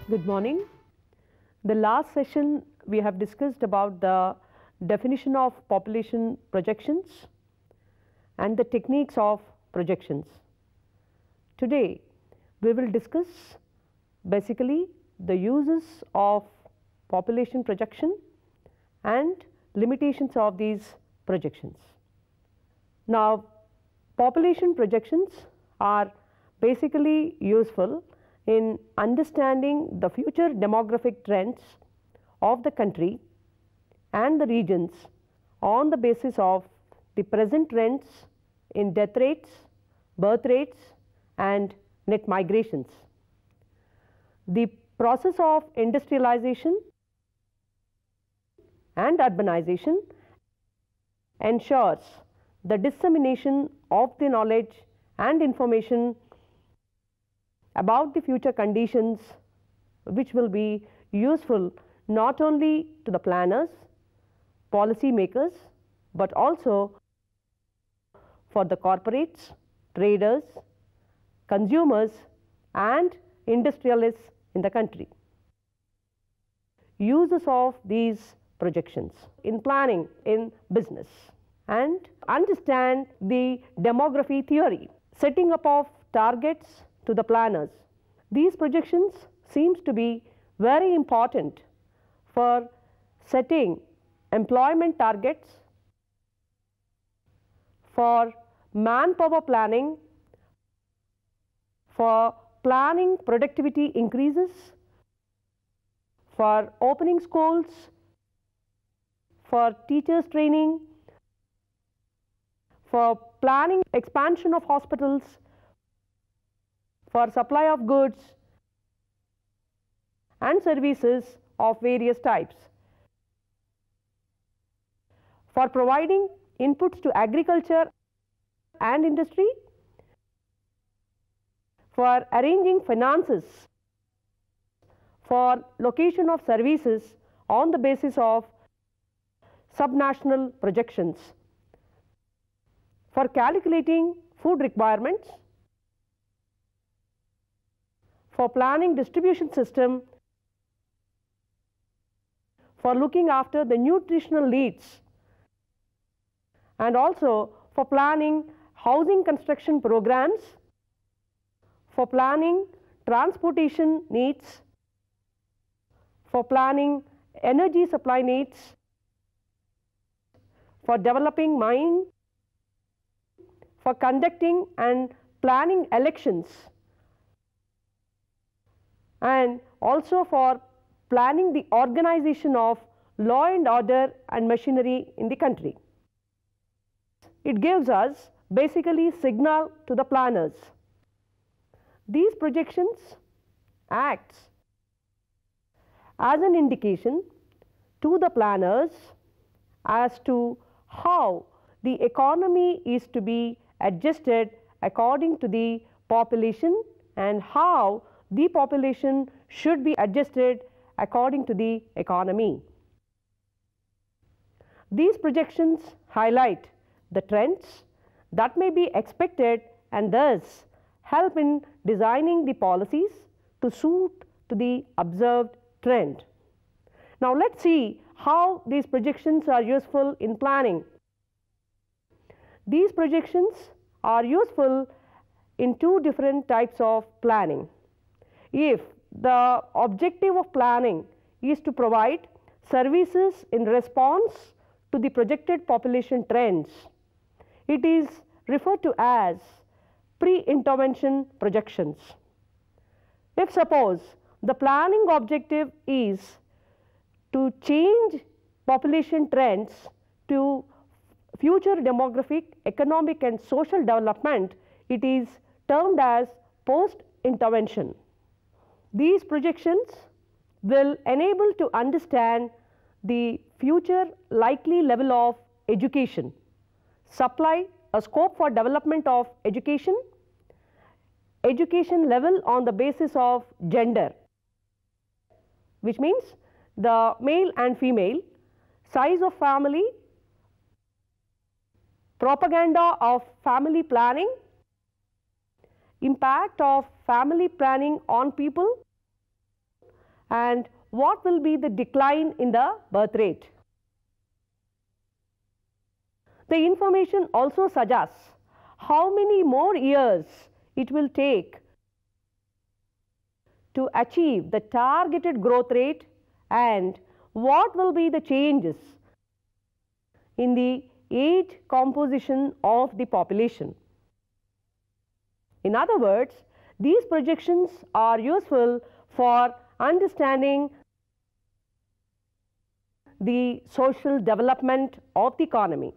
Good morning. The last session we have discussed about the definition of population projections and the techniques of projections. Today we will discuss basically the uses of population projection and limitations of these projections. Now, population projections are basically useful in understanding the future demographic trends of the country and the regions on the basis of the present trends in death rates, birth rates and net migrations. The process of industrialization and urbanization ensures the dissemination of the knowledge and information about the future conditions, which will be useful not only to the planners, policy makers, but also for the corporates, traders, consumers and industrialists in the country. Uses of these projections in planning in business, and understand the demography theory, setting up of targets to the planners. These projections seems to be very important for setting employment targets, for manpower planning, for planning productivity increases, for opening schools, for teachers training, for planning expansion of hospitals, for supply of goods and services of various types, for providing inputs to agriculture and industry, for arranging finances for location of services on the basis of subnational projections, for calculating food requirements, for planning distribution system, for looking after the nutritional needs, and also for planning housing construction programs, for planning transportation needs, for planning energy supply needs, for developing mine, for conducting and planning elections, and also for planning the organization of law and order and machinery in the country. It gives us basically signal to the planners. These projections acts as an indication to the planners as to how the economy is to be adjusted according to the population and how the population should be adjusted according to the economy. These projections highlight the trends that may be expected and thus help in designing the policies to suit to the observed trend. Now, let us see how these projections are useful in planning. These projections are useful in two different types of planning. If the objective of planning is to provide services in response to the projected population trends, it is referred to as pre-intervention projections. If suppose the planning objective is to change population trends to future demographic, economic and social development, it is termed as post-intervention. These projections will enable to understand the future likely level of education, supply a scope for development of education, education level on the basis of gender, which means the male and female, size of family, propaganda of family planning, impact of family planning on people, and what will be the decline in the birth rate. The information also suggests how many more years it will take to achieve the targeted growth rate and what will be the changes in the age composition of the population. In other words, these projections are useful for understanding the social development of the economy.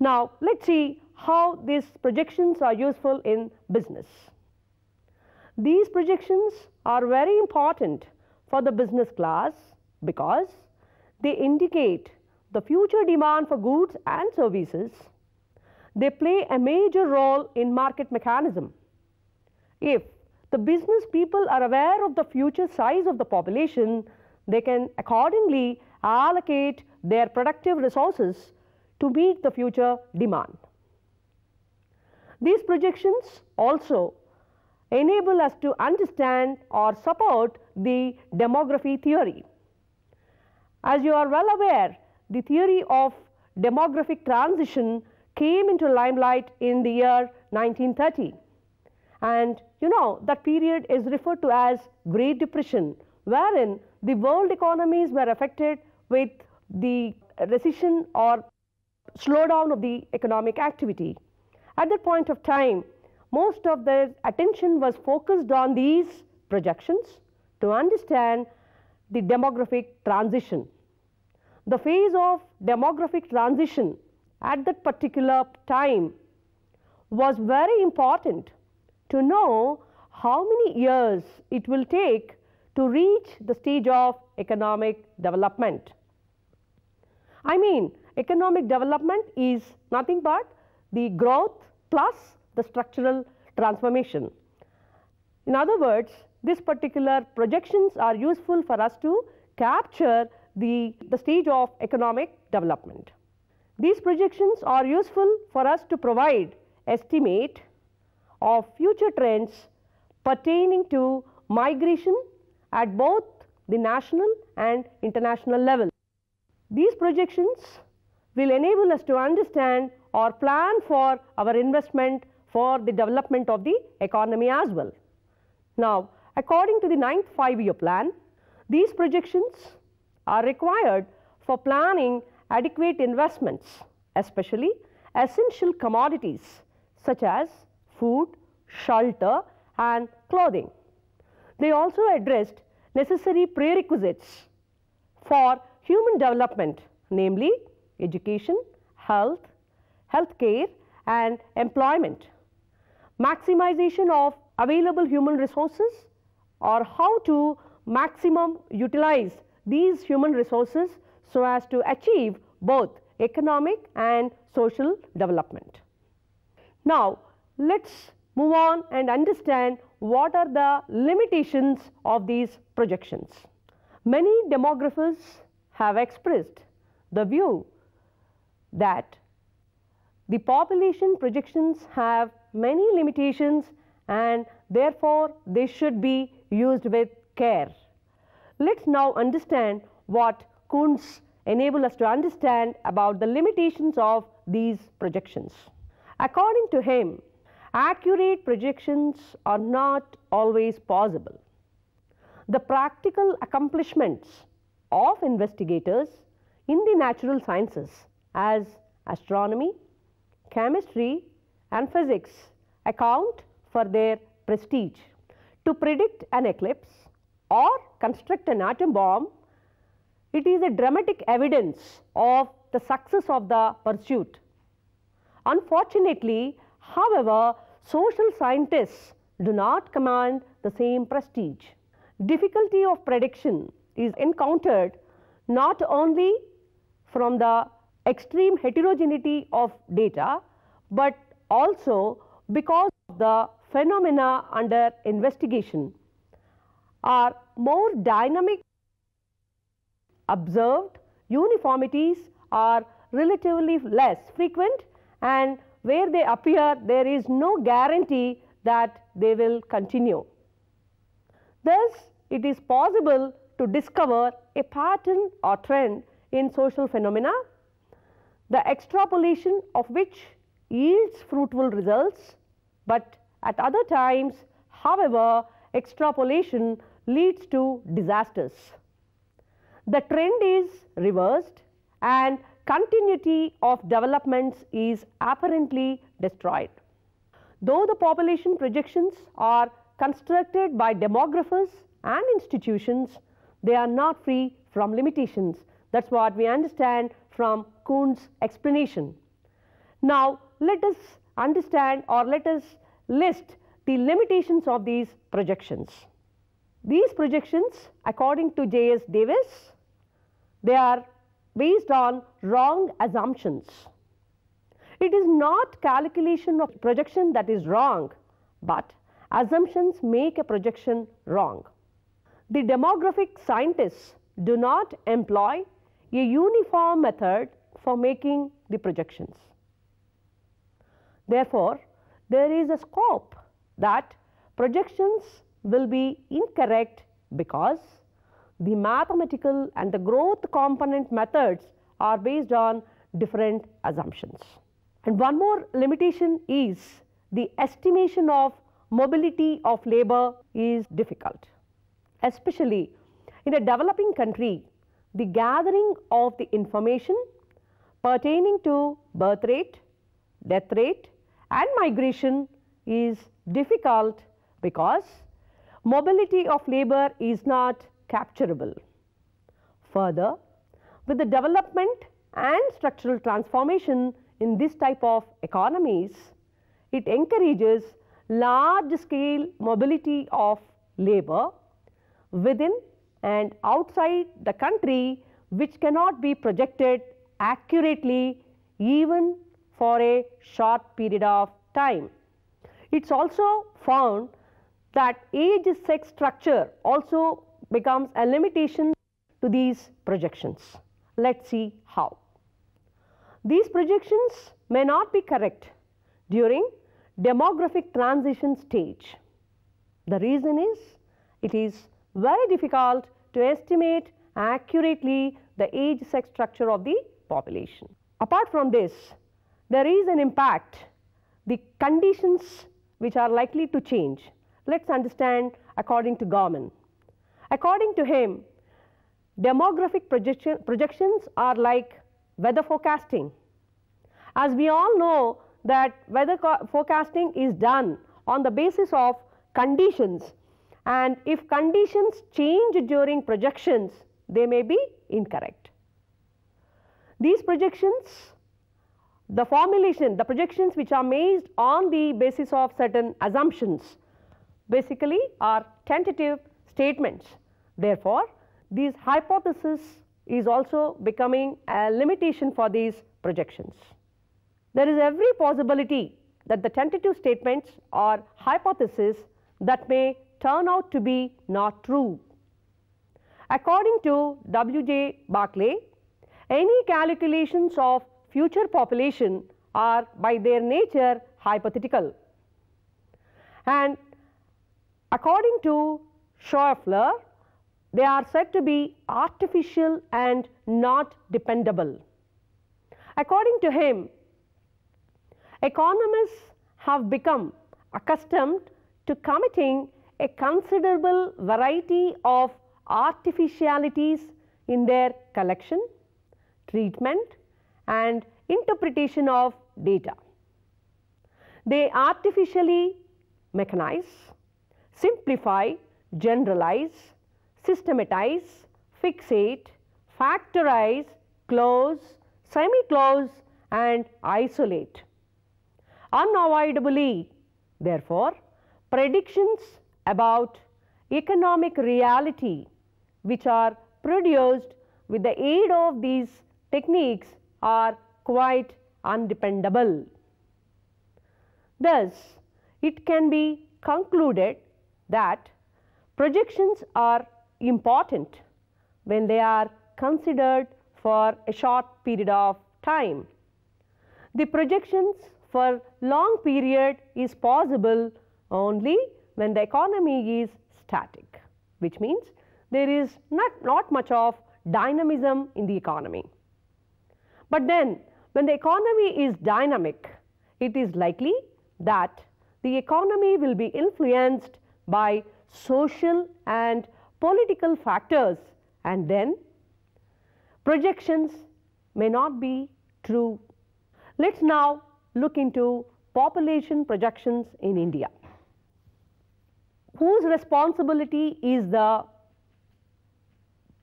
Now, let us see how these projections are useful in business. These projections are very important for the business class because they indicate the future demand for goods and services. They play a major role in market mechanism. If the business people are aware of the future size of the population, they can accordingly allocate their productive resources to meet the future demand. These projections also enable us to understand or support the demography theory. As you are well aware, the theory of demographic transition came into limelight in the year 1930, and you know that period is referred to as Great Depression, wherein the world economies were affected with the recession or slowdown of the economic activity. At that point of time, most of the attention was focused on these projections to understand the demographic transition. The phase of demographic transition at that particular time was very important to know how many years it will take to reach the stage of economic development. I mean, economic development is nothing but the growth plus the structural transformation. In other words, these particular projections are useful for us to capture the stage of economic development. These projections are useful for us to provide estimate of future trends pertaining to migration at both the national and international level. These projections will enable us to understand or plan for our investment for the development of the economy as well. Now, according to the 9th 5-year plan, these projections are required for planning adequate investments, especially essential commodities such as food, shelter and clothing. They also addressed necessary prerequisites for human development, namely education, health, healthcare and employment, maximization of available human resources, or how to maximum utilize these human resources so as to achieve both economic and social development. Now, let us move on and understand what are the limitations of these projections. Many demographers have expressed the view that the population projections have many limitations and therefore they should be used with care. Let us now understand what Kuntz enable us to understand about the limitations of these projections. According to him, accurate projections are not always possible. The practical accomplishments of investigators in the natural sciences as astronomy, chemistry and physics account for their prestige. To predict an eclipse or construct an atom bomb, it is a dramatic evidence of the success of the pursuit. Unfortunately, however, social scientists do not command the same prestige. Difficulty of prediction is encountered not only from the extreme heterogeneity of data, but also because the phenomena under investigation are more dynamic. Observed uniformities are relatively less frequent, and where they appear there is no guarantee that they will continue. Thus, it is possible to discover a pattern or trend in social phenomena, the extrapolation of which yields fruitful results, but at other times, however, extrapolation leads to disasters. The trend is reversed and continuity of developments is apparently destroyed. Though the population projections are constructed by demographers and institutions, they are not free from limitations. That is what we understand from Kuhn's explanation. Now, let us understand or let us list the limitations of these projections. These projections, according to J.S. Davis, they are based on wrong assumptions. It is not calculation of projection that is wrong, but assumptions make a projection wrong. The demographic scientists do not employ a uniform method for making the projections. Therefore, there is a scope that projections will be incorrect because the mathematical and the growth component methods are based on different assumptions. And one more limitation is the estimation of mobility of labor is difficult. Especially in a developing country, the gathering of the information pertaining to birth rate, death rate and migration is difficult because mobility of labor is not capturable. Further, with the development and structural transformation in this type of economies, it encourages large scale mobility of labor within and outside the country, which cannot be projected accurately even for a short period of time. It is also found that age sex structure also becomes a limitation to these projections. Let us see how. These projections may not be correct during demographic transition stage. The reason is it is very difficult to estimate accurately the age sex structure of the population. Apart from this, there is an impact, the conditions which are likely to change. Let us understand according to Gorman. According to him, demographic projections are like weather forecasting. As we all know that weather forecasting is done on the basis of conditions, and if conditions change during projections, they may be incorrect. These projections, the formulation, the projections which are made on the basis of certain assumptions basically are tentative statements. Therefore, this hypothesis is also becoming a limitation for these projections. There is every possibility that the tentative statements or hypotheses that may turn out to be not true. According to W.J. Barclay, any calculations of future population are by their nature hypothetical. And according to Schauffler, they are said to be artificial and not dependable. According to him, economists have become accustomed to committing a considerable variety of artificialities in their collection, treatment and interpretation of data. They artificially mechanize, simplify, generalize, systematize, fixate, factorize, close, semi-close and isolate. Unavoidably, therefore, predictions about economic reality which are produced with the aid of these techniques are quite undependable. Thus, it can be concluded that projections are important when they are considered for a short period of time. The projections for long period is possible only when the economy is static. which means there is not much of dynamism in the economy. But then when the economy is dynamic, it is likely that the economy will be influenced by social and political factors, and then projections may not be true. Let's now look into population projections in India. Whose responsibility is the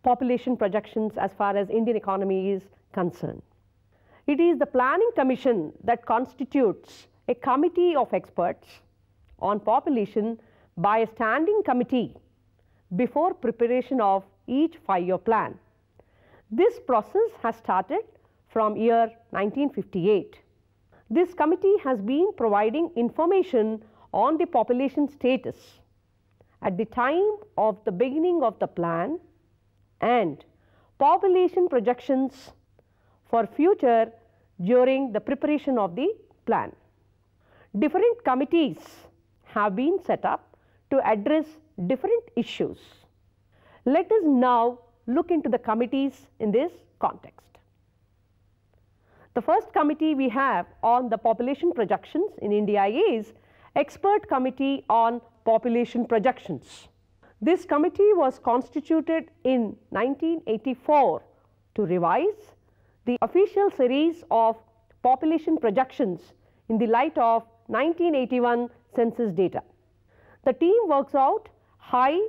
population projections as far as Indian economy is concerned? It is the Planning Commission that constitutes a committee of experts on population by a standing committee before preparation of each 5-year plan. This process has started from year 1958. This committee has been providing information on the population status at the time of the beginning of the plan and population projections for future during the preparation of the plan. Different committees have been set up to address different issues. Let us now look into the committees in this context. The first committee we have on the population projections in India is Expert Committee on Population Projections. This committee was constituted in 1984 to revise the official series of population projections in the light of 1981 census data. The team works out high,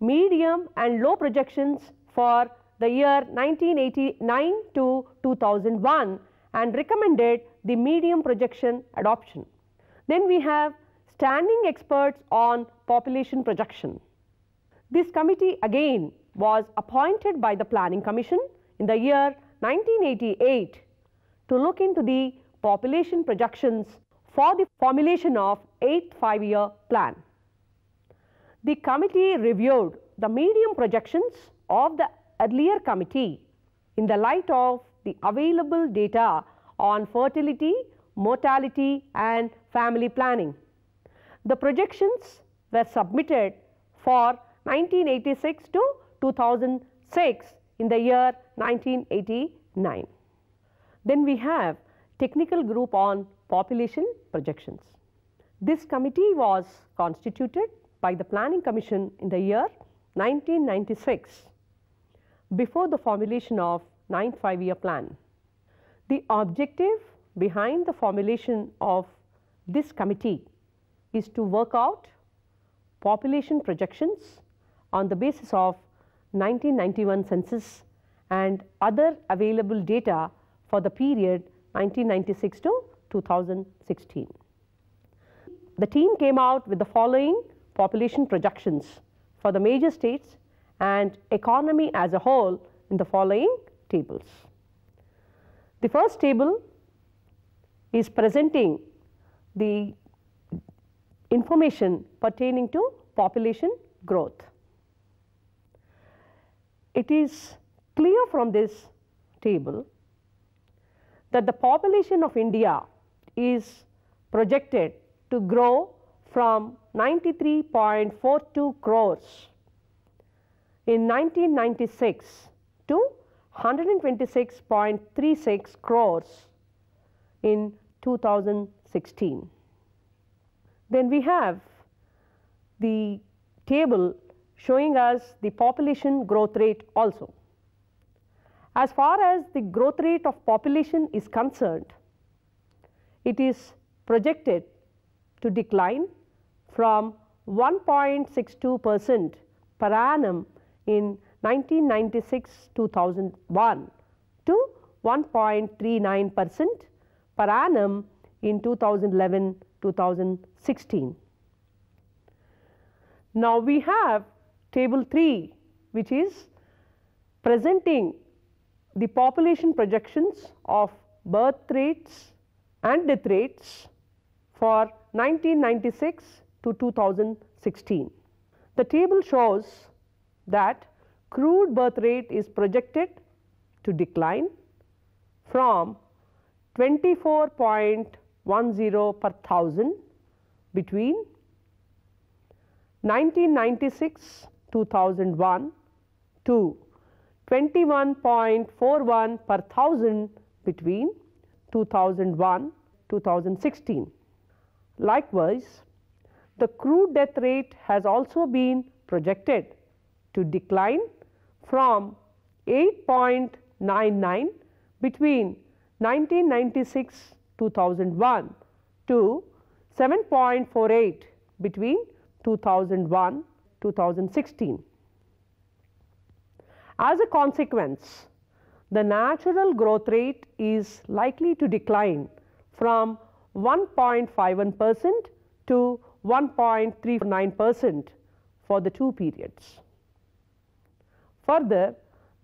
medium and low projections for the year 1989 to 2001 and recommended the medium projection adoption. Then we have standing experts on population projection. This committee again was appointed by the Planning Commission in the year 1988 to look into the population projections for the formulation of 8th 5-year plan. The committee reviewed the medium projections of the earlier committee in the light of the available data on fertility, mortality and family planning. The projections were submitted for 1986 to 2006 in the year 1989. Then we have Technical Group on Population Projections. This committee was constituted by the Planning Commission in the year 1996 before the formulation of 9th 5-year plan. The objective behind the formulation of this committee is to work out population projections on the basis of 1991 census and other available data for the period 1996 to 2016. The team came out with the following population projections for the major states and economy as a whole in the following tables. The first table is presenting the information pertaining to population growth. It is clear from this table that the population of India is projected to grow from 93.42 crores in 1996 to 126.36 crores in 2016. Then we have the table showing us the population growth rate also. As far as the growth rate of population is concerned, it is projected to decline from 1.62% per annum in 1996-2001 to 1.39% per annum in 2011-2016. Now we have table 3, which is presenting the population projections of birth rates and death rates for 1996 to 2016. The table shows that crude birth rate is projected to decline from 24.10 per thousand between 1996-2001 to 21.41 per thousand between 2001-2016. Likewise, the crude death rate has also been projected to decline from 8.99 between 1996-2001 to 7.48 between 2001-2016. As a consequence, the natural growth rate is likely to decline from 1.51% to 1.39% for the two periods. Further,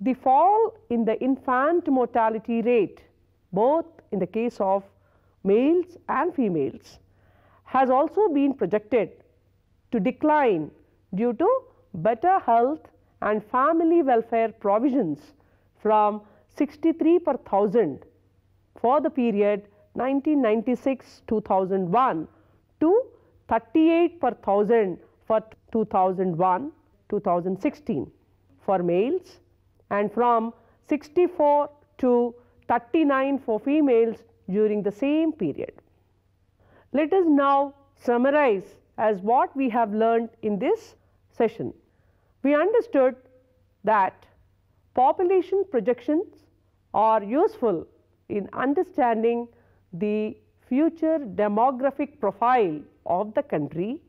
the fall in the infant mortality rate, both in the case of males and females, has also been projected to decline due to better health and family welfare provisions from 63 per thousand for the period 1996-2001 to 38 per thousand for 2001-2016 for males, and from 64 to 39 for females during the same period. Let us now summarize as what we have learned in this session. We understood that population projections are useful in understanding the future demographic profile of the country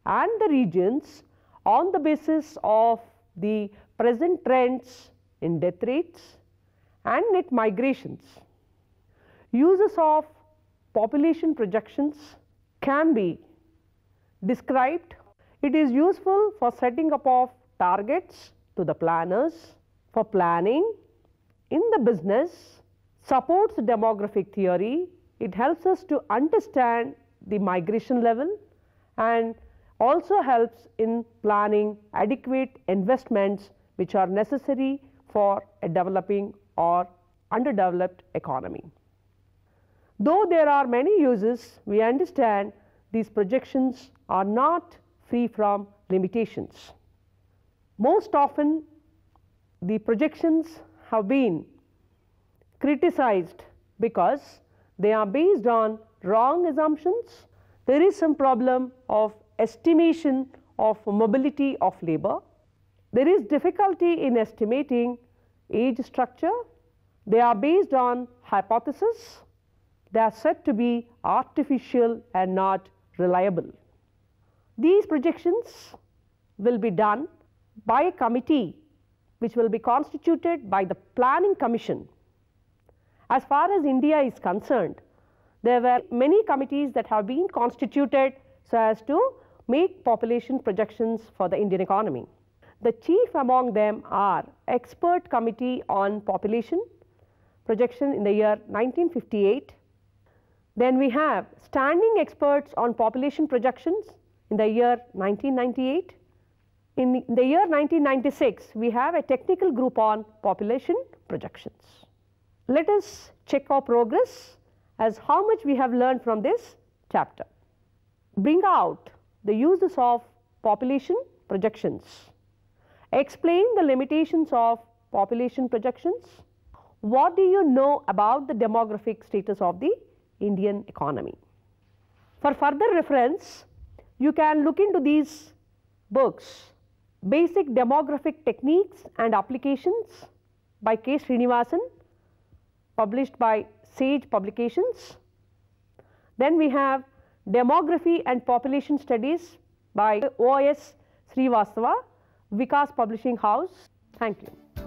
and the regions on the basis of the present trends in death rates and net migrations. Uses of population projections can be described. It is useful for setting up of targets to the planners, for planning in the business, supports demographic theory. It helps us to understand the migration level and also helps in planning adequate investments which are necessary for a developing or underdeveloped economy. Though there are many uses, we understand these projections are not free from limitations. Most often, the projections have been criticized because they are based on wrong assumptions. There is some problem of estimation of mobility of labor. There is difficulty in estimating age structure. They are based on hypothesis. They are said to be artificial and not reliable. These projections will be done by a committee which will be constituted by the Planning Commission. As far as India is concerned, there were many committees that have been constituted so as to make population projections for the Indian economy. The chief among them are Expert Committee on Population Projection in the year 1958. Then we have Standing Experts on Population Projections in the year 1998. In the year 1996, we have a technical group on population projections. Let us check our progress as how much we have learned from this chapter. Bring out the uses of population projections. Explain the limitations of population projections. What do you know about the demographic status of the Indian economy? For further reference, you can look into these books, Basic Demographic Techniques and Applications by K. Srinivasan, published by Sage Publications. Then we have Demography and Population Studies by O.S. Srivastava, Vikas Publishing House. Thank you.